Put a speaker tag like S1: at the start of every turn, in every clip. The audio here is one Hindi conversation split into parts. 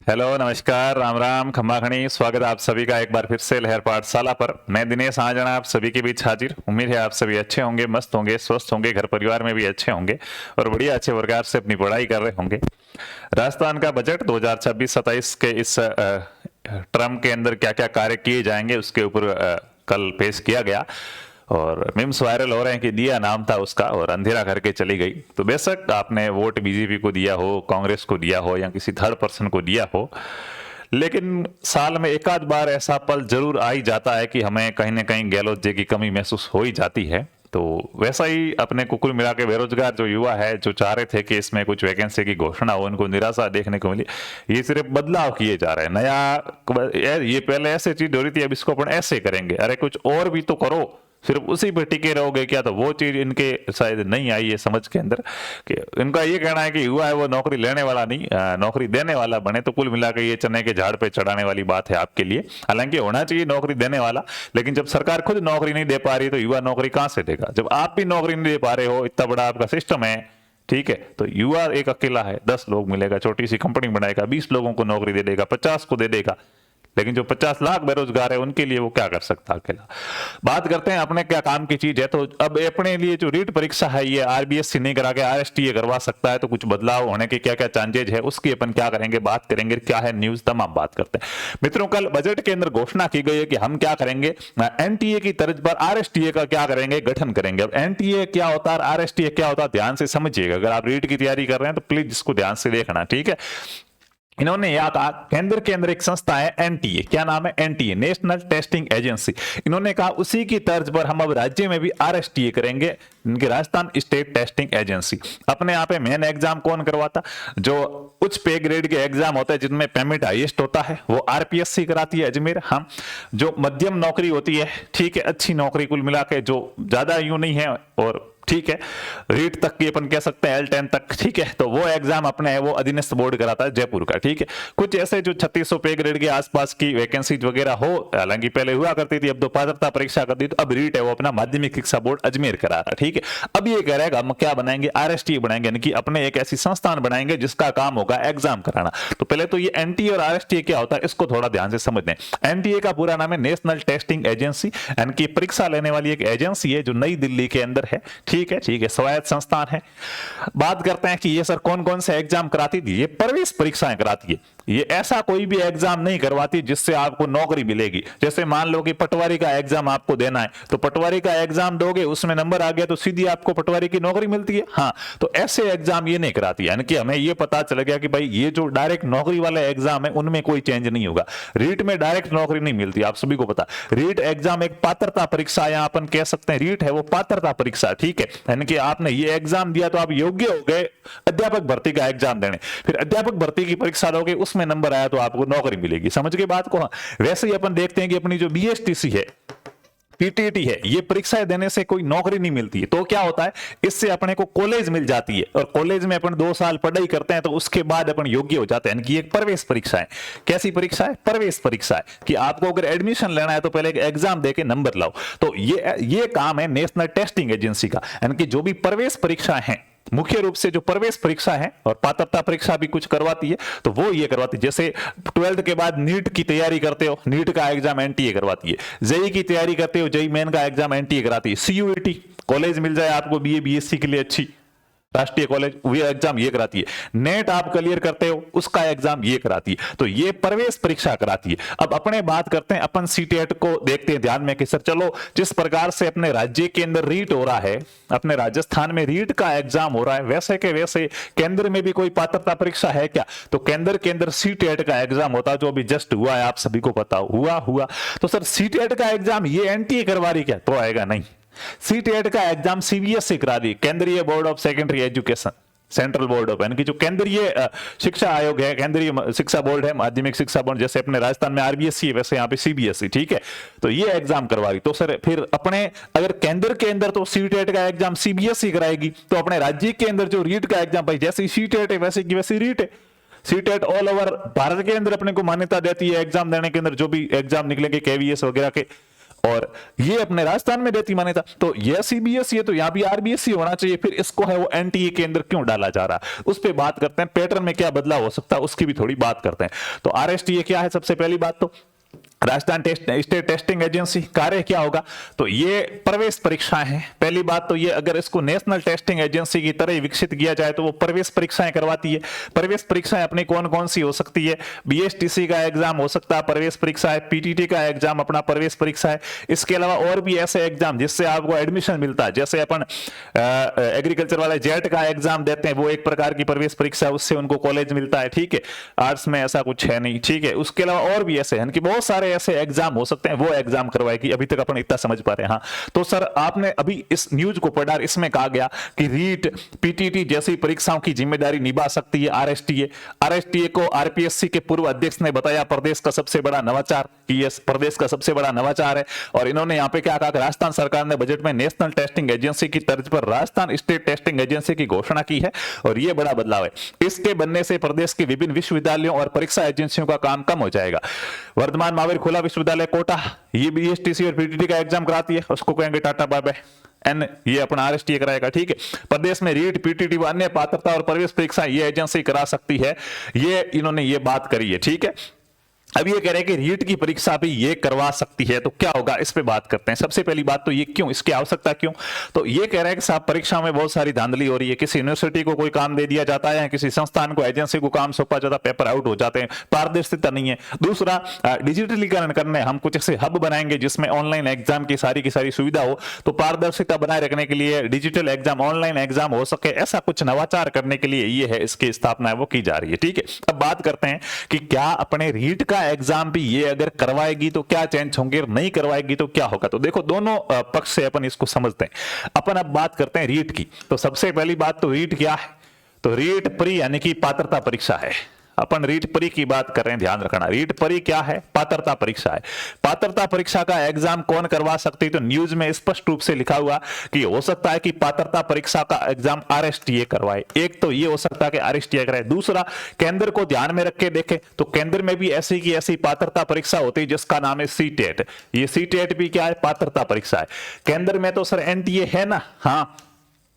S1: हेलो, नमस्कार, राम राम, खम्मा खणी। स्वागत है आप सभी का एक बार फिर से लहर पाठशाला पर। मैं दिनेश आजना आप सभी के बीच हाजिर। उम्मीद है आप सभी अच्छे होंगे, मस्त होंगे, स्वस्थ होंगे, घर परिवार में भी अच्छे होंगे और बढ़िया अच्छे प्रकार से अपनी पढ़ाई कर रहे होंगे। राजस्थान का बजट 2026-27 के इस टर्म के अंदर क्या क्या कार्य किए जाएंगे उसके ऊपर कल पेश किया गया और मीम्स वायरल हो रहे हैं कि दिया नाम था उसका और अंधेरा करके चली गई। तो बेशक आपने वोट बीजेपी को दिया हो, कांग्रेस को दिया हो या किसी थर्ड पर्सन को दिया हो, लेकिन साल में एक आध बार ऐसा पल जरूर आ ही जाता है कि हमें कहीं ना कहीं गहलोत जी की कमी महसूस हो ही जाती है। तो वैसा ही अपने को कुल मिला के बेरोजगार जो युवा है, जो चाह रहे थे कि इसमें कुछ वैकेंसी की घोषणा हो, उनको निराशा देखने को मिली। ये सिर्फ बदलाव किए जा रहे हैं, नया ये पहले ऐसे चीज हो रही थी, अब इसको अपन ऐसे करेंगे। अरे कुछ और भी तो करो, सिर्फ उसी पे टिके रहोगे क्या? तो वो चीज इनके शायद नहीं आई है समझ के अंदर कि इनका ये कहना है कि युवा है वो नौकरी लेने वाला नहीं, नौकरी देने वाला बने। तो कुल मिलाकर ये चने के झाड़ पे चढ़ाने वाली बात है आपके लिए। हालांकि होना चाहिए नौकरी देने वाला, लेकिन जब सरकार खुद नौकरी नहीं दे पा रही तो युवा नौकरी कहां से देगा? जब आप भी नौकरी नहीं दे पा रहे हो, इतना बड़ा आपका सिस्टम है, ठीक है, तो युवा एक अकेला है, 10 लोग मिलेगा, छोटी सी कंपनी बनाएगा, 20 लोगों को नौकरी दे देगा, 50 को दे देगा, लेकिन जो 50 लाख बेरोजगार है उनके लिए वो क्या कर सकता अकेला? बात करते हैं अपने क्या काम की चीज है। तो अब अपने लिए जो रीट परीक्षा है ये आरबीएससी नहीं करा के आरएसटीए करवा सकता है, तो कुछ बदलाव होने के क्या क्या चांसेज है उसकी अपन क्या करेंगे, बात करेंगे। क्या है न्यूज, तमाम बात करते हैं। मित्रों, कल बजट के अंदर घोषणा की गई है कि हम क्या करेंगे, एनटीए की तर्ज पर आरएसटीए का क्या करेंगे, गठन करेंगे। अब एनटीए क्या होता है, आरएसटीए क्या होता है, ध्यान से समझिएगा। अगर आप रीट की तैयारी कर रहे हैं तो प्लीज इसको ध्यान से देखना, ठीक है। इन्होंने यह कहा, केंद्र के अंदर एक संस्था है एनटीए, क्या नाम है? NTA, national testing agency. इन्होंने कहा उसी की तर्ज पर हम अब राज्य में भी आरएसटीए करेंगे, इनके राजस्थान स्टेट टेस्टिंग एजेंसी। अपने यहाँ पे मेन एग्जाम कौन करवाता? जो उच्च पे ग्रेड के एग्जाम होते हैं जिनमें पेमेंट हाईएस्ट होता है, वो आरपीएससी कराती है अजमेर। हाँ, जो मध्यम नौकरी होती है, ठीक है, अच्छी नौकरी कुल मिला के, जो ज्यादा यूं नहीं है और ठीक है, रीट तक की अपन कह सकते हैं, L10 तक, ठीक है, तो वो एग्जाम अपने है वो अधीनस्थ बोर्ड कराता है जयपुर का, ठीक है। कुछ ऐसे जो 3600 पे ग्रेड के आसपास की वैकेंसीज वगैरह हो, हालांकि पहले हुआ करती थी, अब तो पात्रता परीक्षा करती, तो अब रीट है वो अपना माध्यमिक शिक्षा बोर्ड अजमेर करा रहा है, ठीक है। अब ये कह रहा है हम क्या बनाएंगे, आरएसटीए बनाएंगे, यानी कि अपने एक ऐसी संस्थान बनाएंगे जिसका काम होगा एग्जाम कराना। तो पहले तो ये एनटीए और आरएसटीए क्या होता है इसको थोड़ा ध्यान से समझ लें। एनटीए का पूरा नाम है नेशनल टेस्टिंग एजेंसी, यानी कि परीक्षा लेने वाली एक एजेंसी है जो नई दिल्ली के अंदर है, ठीक है, ठीक है, स्वायत्त संस्थान है। बात करते हैं कि ये सर कौन कौन से एग्जाम कराती थी? ये प्रवेश परीक्षाएं कराती है। ये ऐसा कोई भी एग्जाम नहीं करवाती जिससे आपको नौकरी मिलेगी। जैसे मान लो कि पटवारी का एग्जाम आपको देना है, तो पटवारी का एग्जाम दोगे, उसमें नंबर आ गया तो सीधी आपको पटवारी की नौकरी मिलती है। हाँ, तो ऐसे एग्जाम ये नहीं कराती, यानी कि हमें ये पता चल गया कि भाई ये जो डायरेक्ट नौकरी वाले एग्जाम है उनमें कोई चेंज नहीं होगा। रीट में डायरेक्ट नौकरी नहीं मिलती, आप सभी को पता। रीट एग्जाम एक पात्रता परीक्षा, या अपन कह सकते हैं रीट है वो पात्रता परीक्षा, ठीक है, यानी कि आपने ये एग्जाम दिया तो आप योग्य हो गए अध्यापक भर्ती का एग्जाम देने। फिर अध्यापक भर्ती की परीक्षा दोगे, उसमें नंबर आया तो आपको नौकरी मिलेगी। समझ के बात को? वैसे ही अपन देखते हैं कि अपनी जो बीएसटीसी है, पीटीटी है, ये परीक्षाएं देने से कोई नौकरी नहीं मिलती है। तो क्या होता है, इससे अपने को कॉलेज मिल जाती है और कॉलेज में अपन 2 साल पढ़ाई करते हैं तो उसके बाद अपन योग्य हो जाते हैं। यानी कि एक प्रवेश परीक्षा है। कैसी परीक्षा है? प्रवेश परीक्षा है कि आपको अगर एडमिशन लेना है तो पहले एक एग्जाम देके नंबर लाओ। तो ये काम है नेशनल टेस्टिंग एजेंसी का, यानी कि जो भी प्रवेश परीक्षा है, मुख्य रूप से जो प्रवेश परीक्षा है और पात्रता परीक्षा भी कुछ करवाती है, तो वो ये करवाती है। जैसे 12th के बाद नीट की तैयारी करते हो, नीट का एग्जाम एनटीए करवाती है। जेई की तैयारी करते हो, जेई मेन का एग्जाम एनटीए कराती है। सीयूईटी कॉलेज मिल जाए आपको बीए बीएससी के लिए अच्छी राष्ट्रीय कॉलेज, वो एग्जाम ये कराती है। नेट आप क्लियर करते हो, उसका एग्जाम ये कराती है। तो ये प्रवेश परीक्षा कराती है। अब अपने बात करते हैं अपन सीटेट को देखते हैं ध्यान में कि सर चलो जिस प्रकार से अपने राज्य के अंदर रीट हो रहा है, अपने राजस्थान में रीट का एग्जाम हो रहा है, वैसे के वैसे केंद्र में भी कोई पात्रता परीक्षा है क्या? तो केंद्र के अंदर सीटेट का एग्जाम होता है, जो अभी जस्ट हुआ है, आप सभी को पता हुआ। तो सर सीटेट का एग्जाम ये एनटीए करवा रही क्या? तो आएगा नहीं। सीटेट का एग्जाम सीबीएसई करा दी, केंद्रीय board of secondary education, central board of, यानी कि जो केंद्रीय शिक्षा आयोग है, केंद्रीय शिक्षा बोर्ड है, माध्यमिक शिक्षा बोर्ड, जैसे अपने राजस्थान में आरबीएससी है वैसे यहाँ पे सीबीएसई, ठीक है। तो ये एग्जाम करवा रही। तो सर फिर अपने अगर केंद्र के अंदर तो सीटेट का एग्जाम सीबीएसई कराएगी, तो अपने राज्य के अंदर जो रीट का एग्जाम, भाई जैसे सीटेट है वैसे की वैसे रीट है। सीटेट ऑल ओवर भारत के अंदर अपने को मान्यता देती है एग्जाम देने के अंदर, जो भी एग्जाम निकलेंगे केवीएस वगैरह के। और ये अपने राजस्थान में देती मान्यता, तो ये सीबीएसई है तो यहां भी आरबीएसई होना चाहिए, फिर इसको है वो एनटीए के अंदर क्यों डाला जा रहा है, उस पर बात करते हैं। पैटर्न में क्या बदलाव हो सकता है उसकी भी थोड़ी बात करते हैं। तो आरएसटीए क्या है, सबसे पहली बात तो राजस्थान स्टेट टेस्टिंग एजेंसी, कार्य क्या होगा, तो ये प्रवेश परीक्षाएं हैं। पहली बात तो ये अगर इसको नेशनल टेस्टिंग एजेंसी की तरह विकसित किया जाए तो वो प्रवेश परीक्षाएं करवाती है। प्रवेश परीक्षाएं अपनी कौन कौन सी हो सकती है, बीएसटीसी का एग्जाम हो सकता है प्रवेश परीक्षा है, पीटीटी का एग्जाम अपना प्रवेश परीक्षा है। इसके अलावा और भी ऐसे एग्जाम जिससे आपको एडमिशन मिलता है, जैसे अपन एग्रीकल्चर वाले जेट का एग्जाम देते हैं, वो एक प्रकार की प्रवेश परीक्षा है, उससे उनको कॉलेज मिलता है, ठीक है। आर्ट्स में ऐसा कुछ है नहीं, ठीक है। उसके अलावा और भी ऐसे हैं कि बहुत सारे ऐसे एग्जाम हो सकते हैं, वो एग्जाम करवाएगी। अभी तक अपन इतना समझ पा रहे हैं। हाँ, तो सर आपने अभी इस न्यूज को पढ़ा, इसमें कहा गया कि रीट पीटीटी जैसी परीक्षाओं की जिम्मेदारी निभा सकती है आरएसटीए। आरएसटीए को आरपीएससी के पूर्व अध्यक्ष ने बताया प्रदेश का सबसे बड़ा नवाचार, कि यह प्रदेश का सबसे बड़ा नवाचार है। और इन्होंने यहां पे क्या कहा कि राजस्थान सरकार ने बजट में नेशनल टेस्टिंग एजेंसी की तर्ज पर राजस्थान स्टेट टेस्टिंग एजेंसी की घोषणा की है, और यह बड़ा बदलाव है। इसके बनने से प्रदेश के विभिन्न विश्वविद्यालयों और परीक्षा एजेंसियों का काम कम हो जाएगा। वर्धमान महावीर खुला विश्वविद्यालय कोटा, ये बीएसटीसी और पीटीटी का एग्जाम कराती है, उसको कहेंगे टाटा बाय बाय, एन ये अपना आरएसटीए कराएगा, ठीक है। प्रदेश में रीट पीटीटी व अन्य पात्रता और प्रवेश परीक्षा ये एजेंसी करा सकती है, ये इन्होंने ये बात करी है, ठीक है। अब ये कह रहे हैं कि रीट की परीक्षा भी ये करवा सकती है, तो क्या होगा इस पे बात करते हैं। सबसे पहली बात तो ये क्यों, इसकी आवश्यकता क्यों, तो ये कह रहे हैं कि साहब परीक्षा में बहुत सारी धांधली हो रही है, किसी यूनिवर्सिटी को कोई काम दे दिया जाता है, किसी संस्थान को एजेंसी को काम सौंपा जाता है, पेपर आउट हो जाते हैं, पारदर्शिता नहीं है। दूसरा, डिजिटलीकरण करने हम कुछ ऐसे हब बनाएंगे जिसमें ऑनलाइन एग्जाम की सारी सुविधा हो, तो पारदर्शिता बनाए रखने के लिए डिजिटल एग्जाम, ऑनलाइन एग्जाम हो सके, ऐसा कुछ नवाचार करने के लिए ये है इसकी स्थापना है वो की जा रही है, ठीक है। अब बात करते हैं कि क्या अपने रीट का एग्जाम भी ये अगर करवाएगी तो क्या चेंज होंगे, नहीं करवाएगी तो क्या होगा। तो देखो दोनों पक्ष से अपन इसको समझते हैं। अपन अब बात करते हैं रीट की। तो सबसे पहली बात तो रीट क्या है, तो रीट प्री यानी कि पात्रता परीक्षा है। अपन रीट परी की बात कर रहे हैं, ध्यान रखना। रीट परी क्या है, पात्रता परीक्षा है। पात्रता परीक्षा का एग्जाम कौन करवा सकती है, तो न्यूज में स्पष्ट रूप से लिखा हुआ कि हो सकता है कि पात्रता परीक्षा का एग्जाम आरएसटीए करवाए। एक तो ये हो सकता है कि आरएसटीए कराए। दूसरा, केंद्र को ध्यान में रख के देखे तो केंद्र में भी ऐसी की ऐसी पात्रता परीक्षा होती है जिसका नाम है सीटेट। ये सीटेट भी क्या है, पात्रता परीक्षा है। केंद्र में तो सर एनटीए है ना, हाँ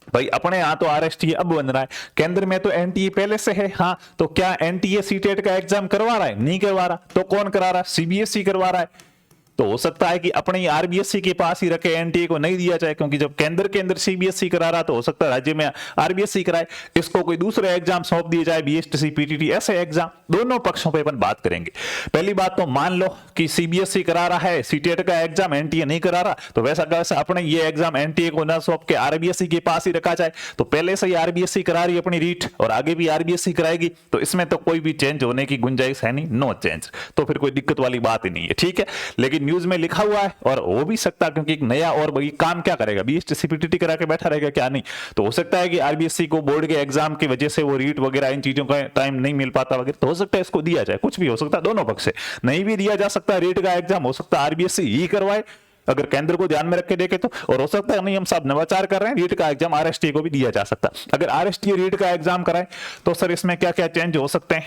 S1: भाई अपने यहां तो आरएसटीए अब बन रहा है, केंद्र में तो एनटीए पहले से है। हाँ, तो क्या एनटीए सीटेट का एग्जाम करवा रहा है, नहीं करवा रहा, तो कौन करा रहा है, सीबीएसई करवा रहा है। तो हो सकता है कि अपने आरबीएसई के पास ही रखे, एनटीए को नहीं दिया जाए, क्योंकि जब केंद्र के अंदर सीबीएसई करा रहा तो हो सकता है राज्य में आरबीएसई कराए, इसको कोई दूसरे एग्जाम सौंप दिए जाए, बीएसटीसी पीटीटी ऐसे एग्जाम। दोनों पक्षों पे अपन बात करेंगे। पहली बात तो मान लो कि सीबीएसई करा रहा है सीटेट का एग्जाम, एनटीए नहीं करा रहा, तो वैसा कैसा अपने ये एग्जाम एनटीए को न सौंप के आरबीएसई के पास ही रखा जाए। तो पहले से ही आरबीएसई करा रही है अपनी रीट और आगे भी आरबीएसई कराएगी, तो इसमें तो कोई भी चेंज होने की गुंजाइश है नहीं, नो चेंज, तो फिर कोई दिक्कत वाली बात ही नहीं है, ठीक है। लेकिन न्यूज में लिखा हुआ है और हो भी सकता है, क्योंकि एक नया और बड़ी काम क्या करेगा, बीएसटीसी पीटीटी करा के बैठा रहेगा क्या, नहीं। तो हो सकता है कि आरबीएसई को बोर्ड के एग्जाम की वजह से वो रीट वगैरह इन चीजों का टाइम नहीं मिल पाता वगैरह, तो हो सकता है इसको दिया जाए, कुछ भी हो सकता है, दोनों पक्ष से नहीं भी दिया जा सकता है। रीट का एग्जाम हो सकता है आरबीएसई ही करवाए अगर केंद्र को ध्यान में रख के देखे तो, और हो सकता है नहीं हम सब नवाचार कर रहे हैं, रीट का एग्जाम आरएसटीए को भी दिया जा सकता है। अगर आरएसटीए रीट का एग्जाम कराए तो सर इसमें क्या क्या चेंज हो सकते हैं।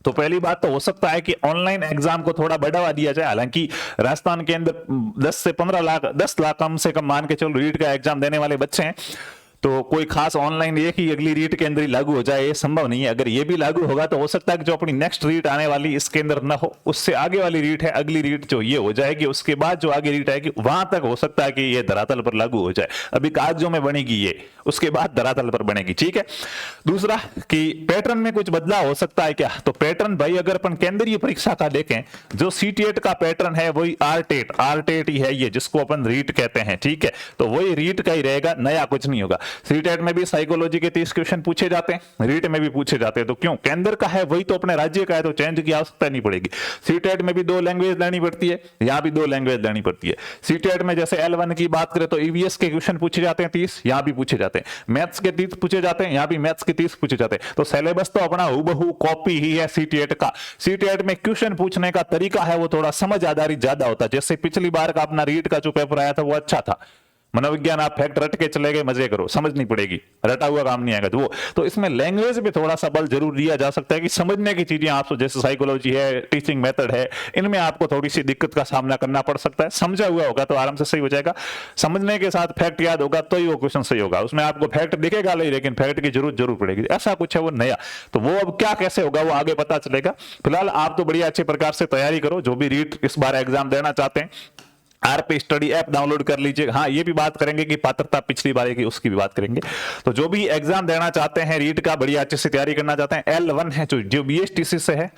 S1: तो पहली बात तो हो सकता है कि ऑनलाइन एग्जाम को थोड़ा बढ़ावा दिया जाए। हालांकि राजस्थान के अंदर 10 से 15 लाख 10 लाख कम से कम मान के चलो रीट का एग्जाम देने वाले बच्चे हैं, तो कोई खास ऑनलाइन एक ही अगली रीट के अंदर ही लागू हो जाए ये संभव नहीं है। अगर ये भी लागू होगा तो हो सकता है कि जो अपनी नेक्स्ट रीट आने वाली इसके अंदर न हो, उससे आगे वाली रीट है, अगली रीट जो ये हो जाएगी, उसके बाद जो आगे रीट आएगी वहां तक हो सकता है कि ये धरातल पर लागू हो जाए। अभी कागजों में बनेगी ये, उसके बाद धरातल पर बनेगी, ठीक है। दूसरा कि पैटर्न में कुछ बदलाव हो सकता है क्या, तो पैटर्न भाई अगर अपन केंद्रीय परीक्षा का देखें, जो सीटेट का पैटर्न है वही आरटेट ही है, ये जिसको अपन रीट कहते हैं, ठीक है। तो वही रीट का ही रहेगा, नया कुछ नहीं होगा। सीटेट में भी साइकोलॉजी के 30 क्वेश्चन पूछे जाते हैं, रीट में भी पूछे जाते हैं, तो क्यों, केंद्र का है वही तो अपने राज्य का है, तो चेंज की आवश्यकता नहीं पड़ेगी। सीटेट में भी 2 लैंग्वेज लेनी पड़ती है, यहां भी 2 लैंग्वेज लेनी पड़ती है। सीटेट में जैसे L1 की बात करें तो ईवीएस के क्वेश्चन पूछे जाते हैं 30, यहां भी पूछे जाते हैं। मैथ्स के 30 पूछे जाते हैं, यहां भी मैथ्स के 30 पूछे जाते हैं। तो सिलेबस तो अपना हूबहू कॉपी ही है सीटेट का। सीटेट में क्वेश्चन पूछने का तरीका है वो थोड़ा समझ आधारित ज्यादा होता है। जैसे पिछली बार का अपना रीट का जो पेपर आया था वो अच्छा था, मनोविज्ञान आप फैक्ट रट के चले गए, मजे करो, समझ नहीं पड़ेगी, रटा हुआ काम नहीं आएगा। तो इसमें लैंग्वेज पे थोड़ा सा बल जरूर दिया जा सकता है कि समझने की चीजें आपको, जैसे साइकोलॉजी है, टीचिंग मेथड है, इनमें आपको थोड़ी सी दिक्कत का सामना करना पड़ सकता है। समझा हुआ होगा तो आराम से सही हो जाएगा, समझने के साथ फैक्ट याद होगा तो ही वो क्वेश्चन सही होगा। उसमें आपको फैक्ट दिखेगा नहीं, लेकिन फैक्ट की जरूर पड़ेगी, ऐसा कुछ है वो नया। तो वो अब क्या कैसे होगा वो आगे पता चलेगा। फिलहाल आप तो बढ़िया अच्छे प्रकार से तैयारी करो, जो भी रीट इस बार एग्जाम देना चाहते हैं आरपी स्टडी ऐप डाउनलोड कर लीजिए। हाँ, ये भी बात करेंगे कि पात्रता पिछली बार की, उसकी भी बात करेंगे। तो जो भी एग्जाम देना चाहते हैं, रीट का बढ़िया अच्छे से तैयारी करना चाहते हैं, L1 है जो BSTC से है,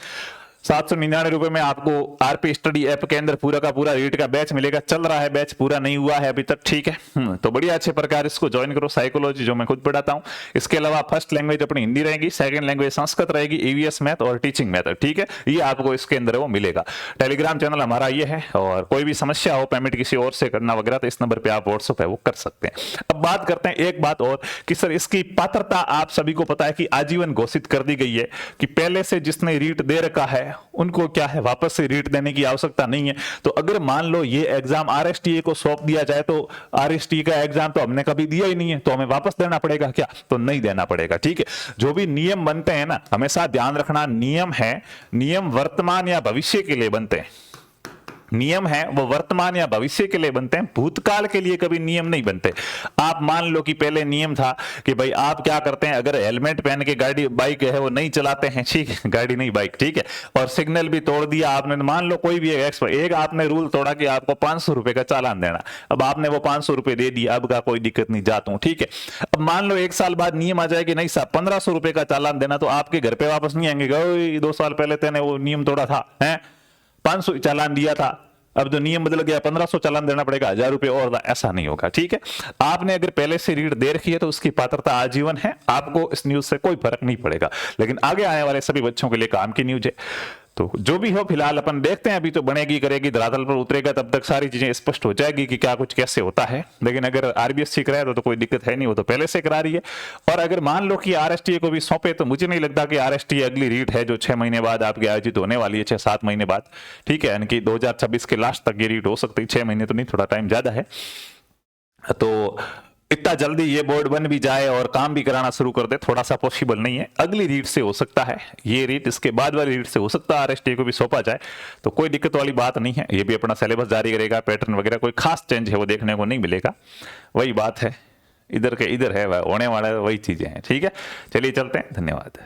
S1: 799 रुपए में आपको आरपी स्टडी ऐप के अंदर पूरा का पूरा रीट का बैच मिलेगा। चल रहा है बैच, पूरा नहीं हुआ है अभी तक, ठीक है। तो बढ़िया अच्छे प्रकार इसको ज्वाइन करो। साइकोलॉजी जो मैं खुद पढ़ाता हूं, इसके अलावा फर्स्ट लैंग्वेज अपनी हिंदी रहेगी, सेकंड लैंग्वेज संस्कृत रहेगी, EVS मैथ और टीचिंग मेथड, ठीक है। ये आपको इसके अंदर वो मिलेगा। टेलीग्राम चैनल हमारा ये है, और कोई भी समस्या हो, पेमेंट किसी और से करना वगैरह, तो इस नंबर पे आप व्हाट्सएप है वो कर सकते हैं। अब बात करते हैं एक बात और कि सर इसकी पात्रता आप सभी को पता है कि आजीवन घोषित कर दी गई है कि पहले से जिसने रीट दे रखा है उनको क्या है, वापस से रीट देने की आवश्यकता नहीं है। तो अगर मान लो ये एग्जाम RSTA को सौंप दिया जाए, तो RSTA का एग्जाम तो हमने कभी दिया ही नहीं है, तो हमें वापस देना पड़ेगा क्या? तो नहीं देना पड़ेगा, ठीक है। जो भी नियम बनते हैं ना, हमेशा ध्यान रखना, नियम है, नियम वर्तमान या भविष्य के लिए बनते हैं। नियम है वो वर्तमान या भविष्य के लिए बनते हैं, भूतकाल के लिए कभी नियम नहीं बनते। आप मान लो कि पहले नियम था कि भाई आप क्या करते हैं, अगर हेलमेट पहन के गाड़ी बाइक है वो नहीं चलाते हैं, ठीक है, गाड़ी नहीं बाइक, ठीक है, और सिग्नल भी तोड़ दिया आपने, मान लो कोई भी एक आपने रूल तोड़ा कि आपको 500 रुपए का चालान देना, अब आपने वो 500 रुपए दे दिया, अब का कोई दिक्कत नहीं, जाता हूं, ठीक है। अब मान लो 1 साल बाद नियम आ जाए कि नहीं साहब 1500 रुपए का चालान देना, तो आपके घर पे वापस नहीं आएंगे, 2 साल पहले तेने वो नियम तोड़ा था, है 500 चालान दिया था, अब जो नियम बदल गया 1500 चालान देना पड़ेगा, 1000 रुपए और, ऐसा नहीं होगा, ठीक है। आपने अगर पहले से रीट दे रखी है तो उसकी पात्रता आजीवन है, आपको इस न्यूज से कोई फर्क नहीं पड़ेगा। लेकिन आगे आने वाले सभी बच्चों के लिए काम की न्यूज है। तो जो भी हो फिलहाल अपन देखते हैं, अभी तो बनेगी करेगी, धरातल पर उतरेगा, तब तक सारी चीजें स्पष्ट हो जाएगी कि क्या कुछ कैसे होता है। लेकिन अगर RBSC कराए तो कोई दिक्कत है नहीं, वो तो पहले से करा रही है। और अगर मान लो कि RSTA को भी सौंपे, तो मुझे नहीं लगता कि RSTA अगली रीट है जो 6 महीने बाद आपकी आयोजित होने वाली है, 6-7 महीने बाद, ठीक है, यानी कि 2026 के लास्ट तक ये रीट हो सकती है। 6 महीने तो नहीं, थोड़ा टाइम ज्यादा है। तो इतना जल्दी ये बोर्ड बन भी जाए और काम भी कराना शुरू कर दे, थोड़ा सा पॉसिबल नहीं है। अगली रीट से हो सकता है, ये रीट इसके बाद वाली रीट से हो सकता है RSTA को भी सौंपा जाए, तो कोई दिक्कत वाली बात नहीं है। ये भी अपना सिलेबस जारी करेगा, पैटर्न वगैरह कोई खास चेंज है वो देखने को नहीं मिलेगा, वही बात है, इधर के इधर है, होने वाला वही चीजें हैं, ठीक है। चलिए चलते हैं, धन्यवाद।